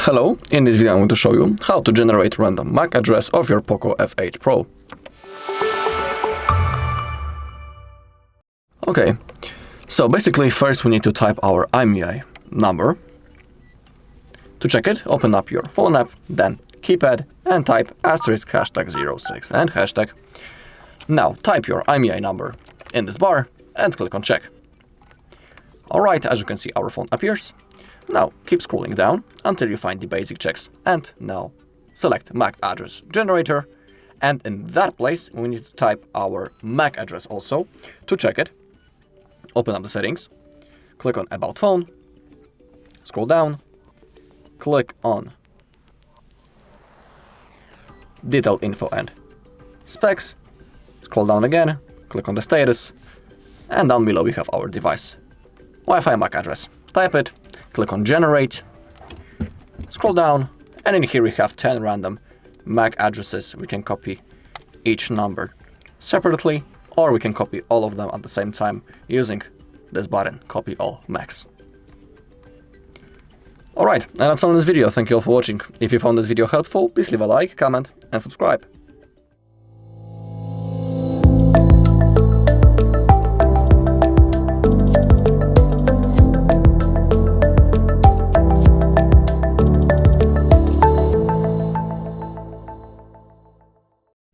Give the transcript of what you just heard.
Hello, in this video I'm going to show you how to generate random MAC address of your POCO F8 Pro. Okay, so basically first we need to type our IMEI number. To check it, open up your phone app, then keypad and type *#06 and hashtag. Now type your IMEI number in this bar and click on check. Alright, as you can see our phone appears. Now keep scrolling down until you find the basic checks and now select MAC address generator, and in that place we need to type our MAC address also. To check it, open up the settings, click on about phone, scroll down, click on detail info and specs, scroll down again, click on the status, and down below we have our device Wi-Fi MAC address. Type it, click on generate, scroll down, and in here we have 10 random MAC addresses. We can copy each number separately, or we can copy all of them at the same time using this button, copy all MACs. Alright, and that's all in this video. Thank you all for watching. If you found this video helpful, please leave a like, comment, and subscribe.